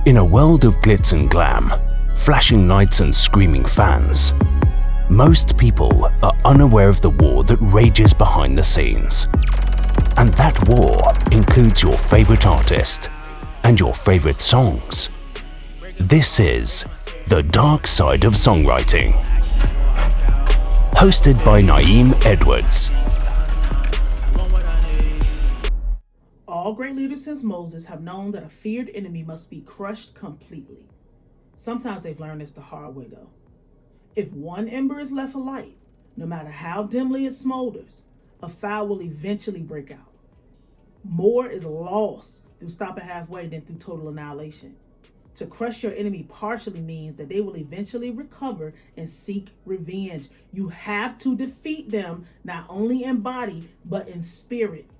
In a world of glitz and glam, flashing lights and screaming fans, most people are unaware of the war that rages behind the scenes. And that war includes your favorite artist and your favorite songs. This is The Dark Side of Songwriting. Hosted by Nayim Edwards. All great leaders since Moses have known that a feared enemy must be crushed completely. Sometimes they've learned this the hard way though. If one ember is left alight, no matter how dimly it smolders, a fire will eventually break out. More is lost through stopping halfway than through total annihilation. To crush your enemy partially means that they will eventually recover and seek revenge. You have to defeat them not only in body, but in spirit.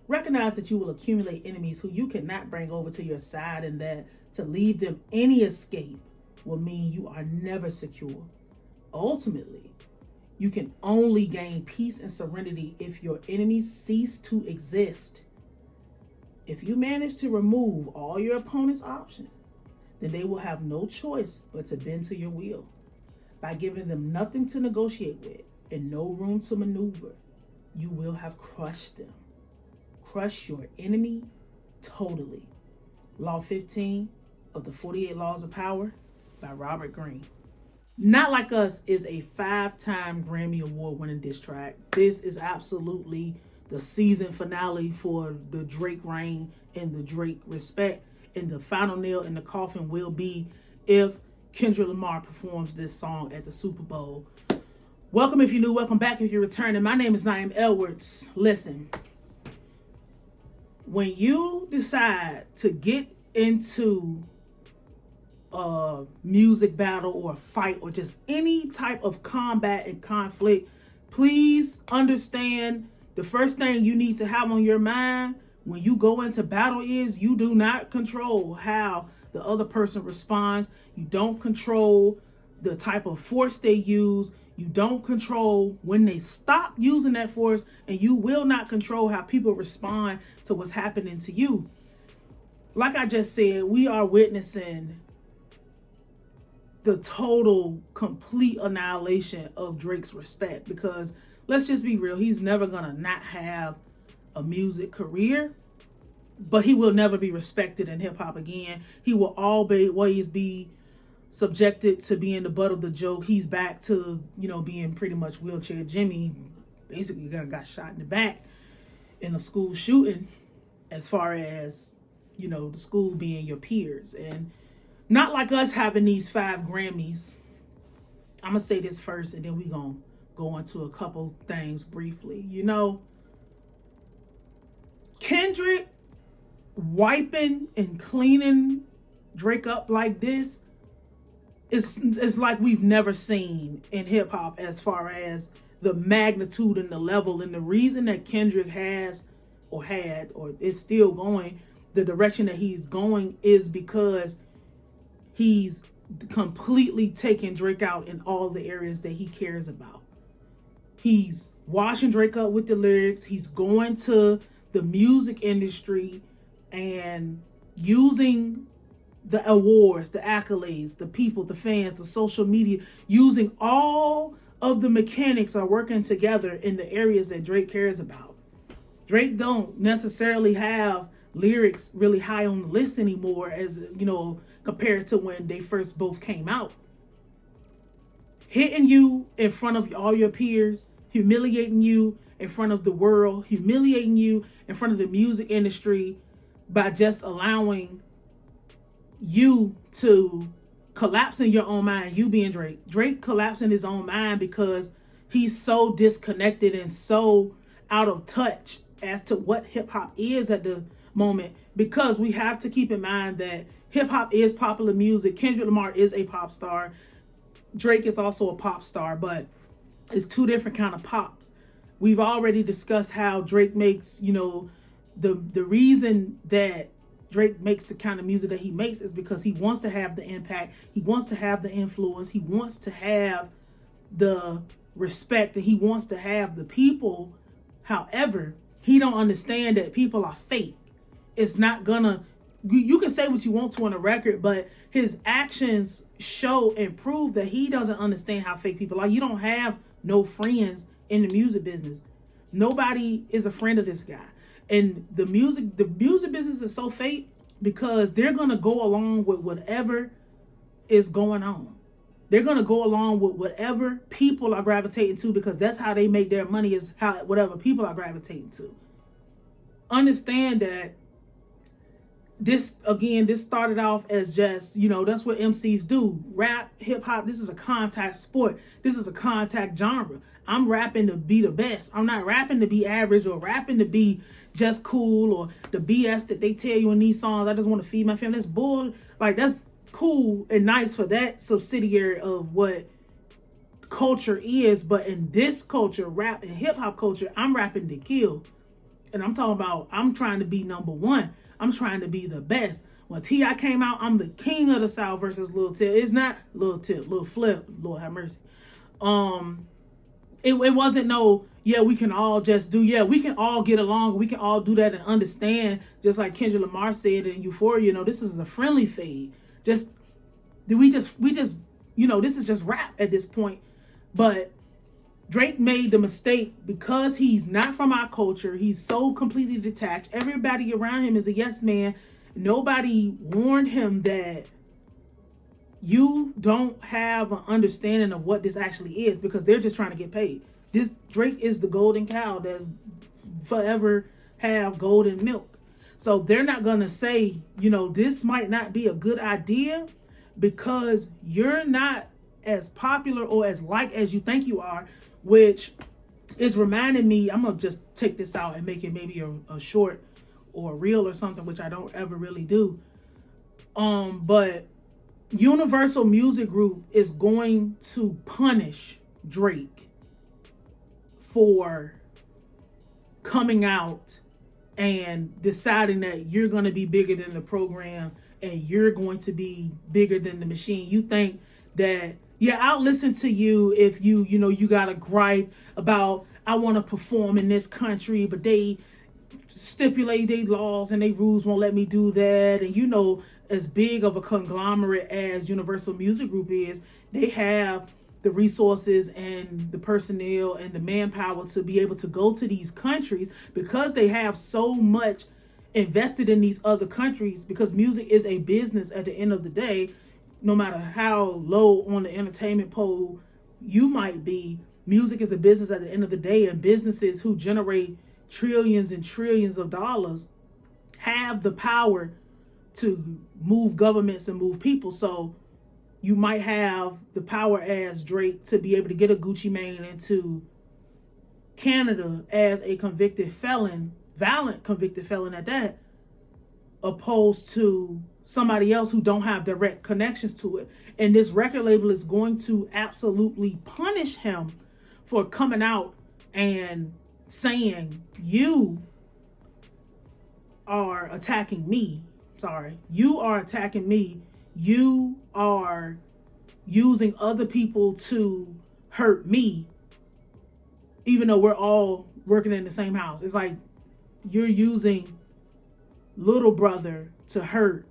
Recognize that you will accumulate enemies who you cannot bring over to your side, and that to leave them any escape will mean you are never secure. Ultimately, you can only gain peace and serenity if your enemies cease to exist. If you manage to remove all your opponent's options, then they will have no choice but to bend to your will. By giving them nothing to negotiate with and no room to maneuver, you will have crushed them. Crush your enemy totally. Law 15 of the 48 Laws of Power by Robert Greene. Not Like Us is a 5-time Grammy Award winning diss track. This is absolutely the season finale for the Drake reign and the Drake respect. And the final nail in the coffin will be if Kendrick Lamar performs this song at the Super Bowl. Welcome if you're new, welcome back if you're returning. My name is Nayim Edwards. Listen, when you decide to get into a music battle or a fight or just any type of combat and conflict, please understand the first thing you need to have on your mind when you go into battle is you do not control how the other person responds. You don't control the type of force they use. You don't control when they stop using that force, and you will not control how people respond to what's happening to you. Like I just said, we are witnessing the total, complete annihilation of Drake's respect, because let's just be real, he's never gonna not have a music career, but he will never be respected in hip hop again. He will always be subjected to being the butt of the joke. He's back to, being pretty much wheelchair Jimmy. Basically got shot in the back in a school shooting, as far as, the school being your peers. And Not Like Us having these 5 Grammys. I'm going to say this first, and then we're going to go into a couple things briefly. Kendrick wiping and cleaning Drake up like this is like we've never seen in hip hop, as far as the magnitude and the level. And the reason that Kendrick has or had or is still going the direction that he's going is because he's completely taken Drake out in all the areas that he cares about. He's washing Drake up with the lyrics. He's going to the music industry and using the awards, the accolades, the people, the fans, the social media, using all of the mechanics are working together in the areas that Drake cares about. Drake don't necessarily have lyrics really high on the list anymore, as compared to when they first both came out. Hitting you in front of all your peers, humiliating you in front of the world, humiliating you in front of the music industry by just allowing you to collapse in your own mind, you being Drake. Drake collapsing his own mind because he's so disconnected and so out of touch as to what hip hop is at the moment, because we have to keep in mind that hip hop is popular music. Kendrick Lamar is a pop star. Drake is also a pop star, but it's 2 different kind of pops. We've already discussed how Drake makes, the reason that Drake makes the kind of music that he makes is because he wants to have the impact. He wants to have the influence. He wants to have the respect, and he wants to have the people. However, he don't understand that people are fake. It's not gonna you can say what you want to on a record, but his actions show and prove that he doesn't understand how fake people are. You don't have no friends in the music business. Nobody is a friend of this guy. And the music business is so fake because they're gonna go along with whatever is going on. They're gonna go along with whatever people are gravitating to, because that's how they make their money, is how whatever people are gravitating to. Understand that this started off as just, that's what MCs do. Rap, hip hop, this is a contact sport. This is a contact genre. I'm rapping to be the best. I'm not rapping to be average or rapping to be just cool or the BS that they tell you in these songs. I just want to feed my family. That's bull. Like, that's cool and nice for that subsidiary of what culture is. But in this culture, rap and hip hop culture, I'm rapping to kill. And I'm talking about, I'm trying to be number one. I'm trying to be the best. When T.I. came out, I'm the king of the South versus Lil Tip. It's not Lil Tip, Lil Flip, Lord have mercy. It wasn't no, we can all just do, we can all get along. We can all do that and understand, just like Kendrick Lamar said in Euphoria, this is a friendly fade. This is just rap at this point. But Drake made the mistake because he's not from our culture. He's so completely detached. Everybody around him is a yes man. Nobody warned him that you don't have an understanding of what this actually is, because they're just trying to get paid. This Drake is the golden cow that's forever have golden milk. So they're not going to say, this might not be a good idea because you're not as popular or as liked as you think you are, which is reminding me, I'm going to just take this out and make it maybe a short or a reel or something, which I don't ever really do. But Universal Music Group is going to punish Drake for coming out and deciding that you're going to be bigger than the program and you're going to be bigger than the machine. You think that, I'll listen to you if you got a gripe about, I want to perform in this country, but they stipulate their laws and their rules won't let me do that. And as big of a conglomerate as Universal Music Group is, they have the resources and the personnel and the manpower to be able to go to these countries, because they have so much invested in these other countries, because music is a business at the end of the day. No matter how low on the entertainment pole you might be, music is a business at the end of the day, and businesses who generate trillions and trillions of dollars have the power to move governments and move people. So you might have the power as Drake to be able to get a Gucci Mane into Canada as a convicted felon, violent convicted felon at that, opposed to somebody else who don't have direct connections to it. And this record label is going to absolutely punish him for coming out and saying, you are attacking me. You are attacking me. You are using other people to hurt me, even though we're all working in the same house. It's like you're using little brother to hurt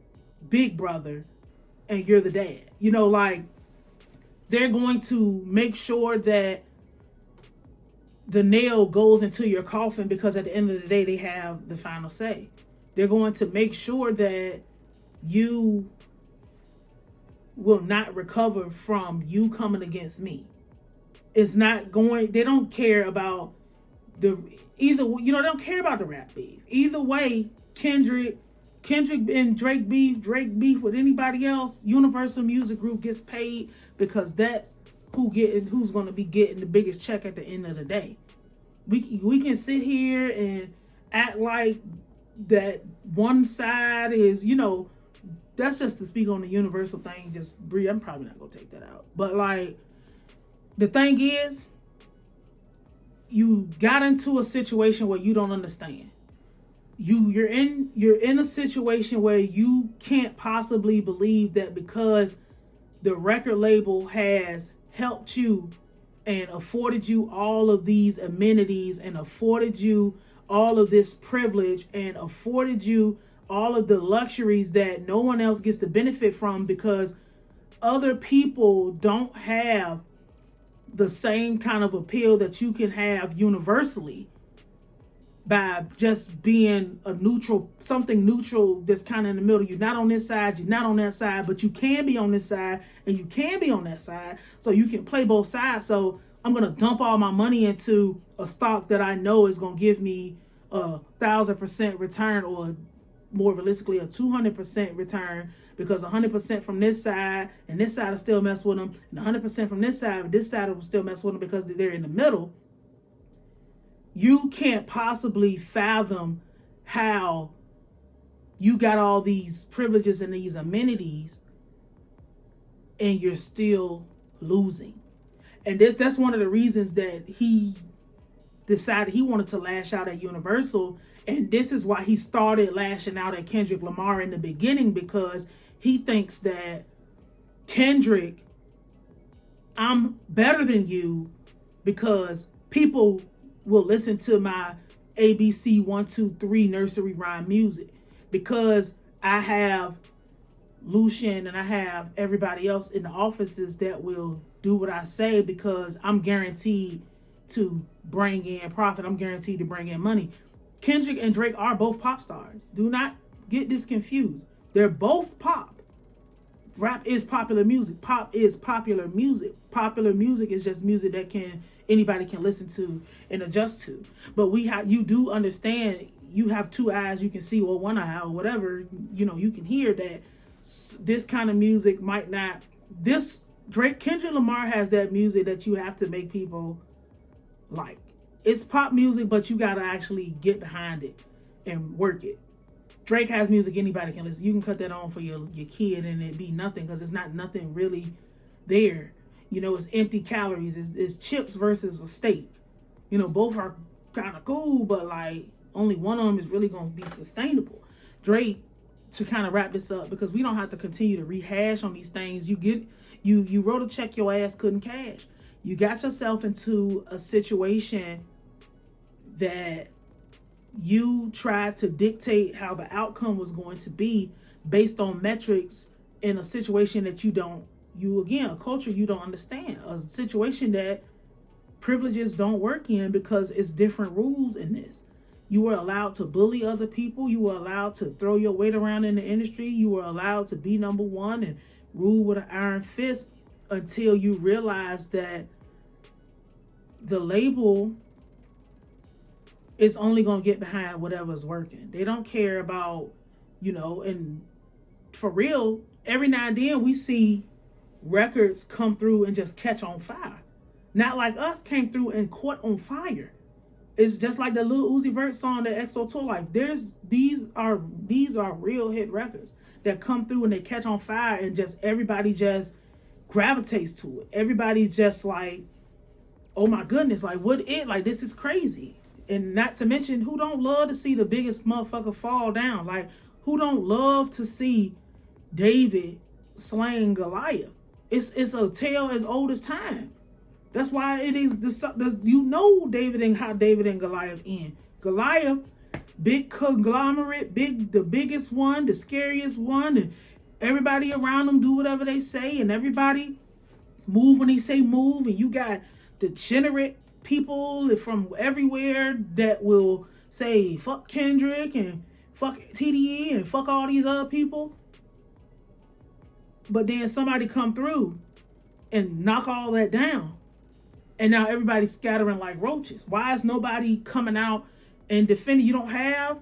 big brother, and you're the dad. They're going to make sure that the nail goes into your coffin, because at the end of the day, they have the final say. They're going to make sure that you will not recover from you coming against me. They don't care about they don't care about the rap beef. Either way, Kendrick and Drake beef with anybody else, Universal Music Group gets paid, because that's who's going to be getting the biggest check at the end of the day. We can sit here and act like that one side is, that's just to speak on the Universal thing. Just Bree, I'm probably not going to take that out. But the thing is, you got into a situation where you don't understand. You're in a situation where you can't possibly believe that because the record label has helped you and afforded you all of these amenities and afforded you all of this privilege and afforded you all of the luxuries that no one else gets to benefit from because other people don't have the same kind of appeal that you can have universally by just being a neutral, something neutral that's kind of in the middle. You're not on this side, you're not on that side, but you can be on this side and you can be on that side. So you can play both sides. So I'm going to dump all my money into a stock that I know is going to give me 1,000% return, or more realistically, a 200% return, because 100% from this side and this side will still mess with them, and 100% from this side will still mess with them because they're in the middle. You can't possibly fathom how you got all these privileges and these amenities and you're still losing. And that's one of the reasons that he decided he wanted to lash out at Universal. And this is why he started lashing out at Kendrick Lamar in the beginning, because he thinks that Kendrick, I'm better than you because people will listen to my ABC 1, 2, 3 nursery rhyme music, because I have Lucian and I have everybody else in the offices that will do what I say, because I'm guaranteed to bring in profit. I'm guaranteed to bring in money. Kendrick and Drake are both pop stars. Do not get this confused. They're both pop. Rap is popular music. Pop is popular music. Popular music is just music that anybody can listen to and adjust to. But you do understand, you have two eyes, you can see, or one eye, or whatever, you can hear that this kind of music might not, Kendrick Lamar has that music that you have to make people like. It's pop music, but you got to actually get behind it and work it. Drake has music anybody can listen. You can cut that on for your kid and it be nothing, because it's not nothing really there. It's empty calories. It's chips versus a steak. Both are kind of cool, but like only one of them is really going to be sustainable. Drake, to kind of wrap this up, because we don't have to continue to rehash on these things. You wrote a check your ass couldn't cash. You got yourself into a situation that you tried to dictate how the outcome was going to be based on metrics in a situation that a culture you don't understand, a situation that privileges don't work in, because it's different rules in this. You were allowed to bully other people. You were allowed to throw your weight around in the industry. You were allowed to be number one and rule with an iron fist, until you realize that the label is only going to get behind whatever's working. They don't care about, and for real, every now and then we see records come through and just catch on fire. Not like us, came through and caught on fire. It's just like the Lil Uzi Vert song, the XO Tour Life. These are real hit records that come through and they catch on fire, and just everybody just gravitates to it. Everybody's just like, oh my goodness, like this is crazy. And not to mention, who don't love to see the biggest motherfucker fall down? Like, who don't love to see David slaying Goliath? It's a tale as old as time. That's why it is David and how David and Goliath end. Goliath, big conglomerate, the biggest one, the scariest one, and everybody around them do whatever they say, and everybody move when they say move, and you got degenerate people from everywhere that will say fuck Kendrick and fuck TDE and fuck all these other people. But then somebody come through and knock all that down, and now everybody's scattering like roaches. Why is nobody coming out and defending? You don't have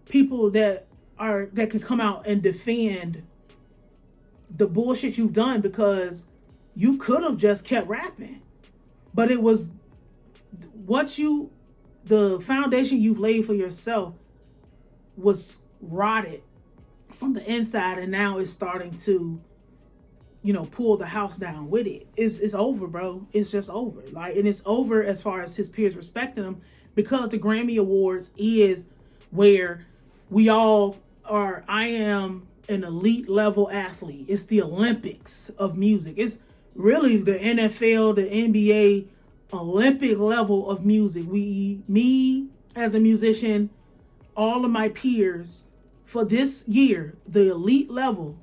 people that can come out and defend the bullshit you've done, because you could have just kept rapping, but it was the foundation you've laid for yourself was rotted from the inside, and now it's starting to pull the house down with it. It's over, bro. It's just over. And it's over as far as his peers respecting him, because the Grammy Awards is where we all are. I am an elite level athlete. It's the Olympics of music. It's really the NFL, the NBA Olympic level of music. Me as a musician, all of my peers for this year, the elite level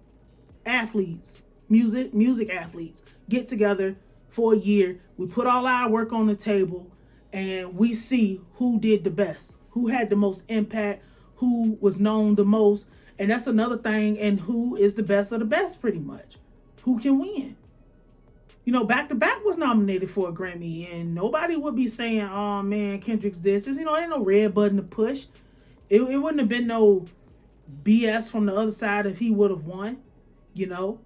athletes, music athletes, get together for a year. We put all our work on the table and we see who did the best, who had the most impact, who was known the most. And that's another thing. And who is the best of the best, pretty much. Who can win? You know, Back to Back was nominated for a Grammy, and nobody would be saying, oh man, Kendrick's this. You know, ain't no red button to push. It wouldn't have been no BS from the other side if he would have won, you know.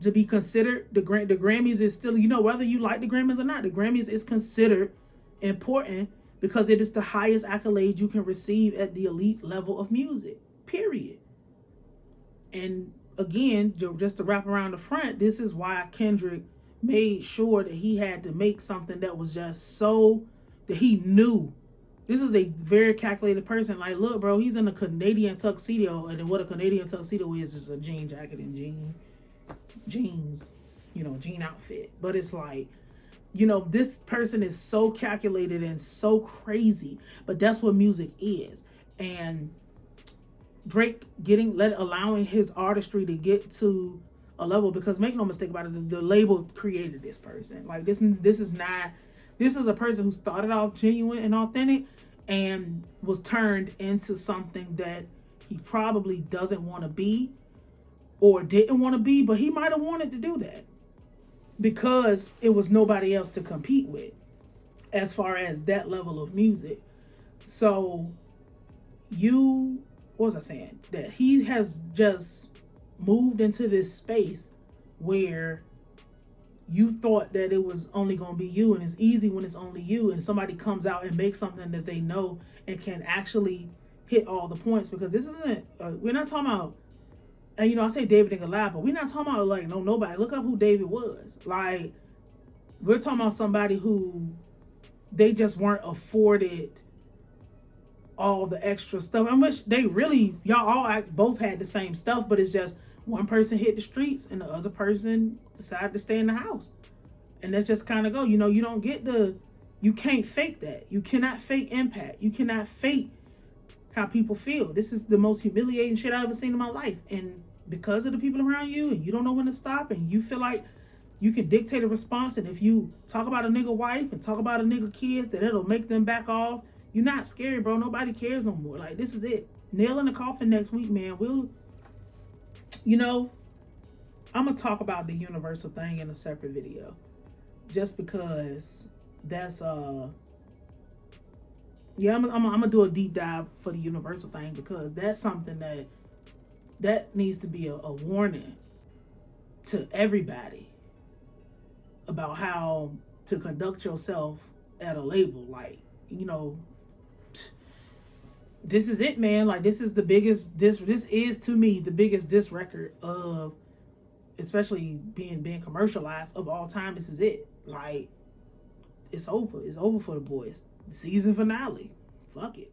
To be considered, the Grammys is still, you know, whether you like the Grammys or not, the Grammys is considered important because it is the highest accolade you can receive at the elite level of music, period. And again, just to wrap around the front, this is why Kendrick made sure that he had to make something that was just so, that he knew. This is a very calculated person. Like, look, bro, he's in a Canadian tuxedo, and then what a Canadian tuxedo is a jean jacket and jeans, you know, jean outfit. But it's like, you know, this person is so calculated and so crazy, but that's what music is. And Drake allowing his artistry to get to a level, because make no mistake about it, the label created this person. Like, this is a person who started off genuine and authentic and was turned into something that he probably doesn't want to be or didn't want to be, but he might have wanted to do that because it was nobody else to compete with as far as that level of music. So what was I saying? That he has just moved into this space where you thought that it was only going to be you, and it's easy when it's only you, and somebody comes out and makes something that they know and can actually hit all the points. Because this isn't, we're not talking about, and you know, I say David and Goliath, but we're not talking about like, no, nobody. Look up who David was. Like, we're talking about somebody who they just weren't afforded all the extra stuff. I wish they really, y'all all both had the same stuff, but it's just one person hit the streets and the other person decided to stay in the house. And that's just kind of go, you know, you don't get you can't fake that. You cannot fake impact. You cannot fake how people feel. This is the most humiliating shit I've ever seen in my life. And because of the people around you, and you don't know when to stop, and you feel like you can dictate a response, and if you talk about a nigga wife and talk about a nigga kids, that it'll make them back off. You're not scared, bro. Nobody cares no more. Like, this is it. Nail in the coffin next week, man. You know, I'm going to talk about the universal thing in a separate video. Just because that's, yeah, I'm going to do a deep dive for the universal thing, because that's something that needs to be a warning to everybody about how to conduct yourself at a label. Like, you know, this is it, man. Like, this is the biggest this is to me the biggest diss record of, especially being commercialized, of all time. This is it. Like, it's over for the boys. The season finale. Fuck it.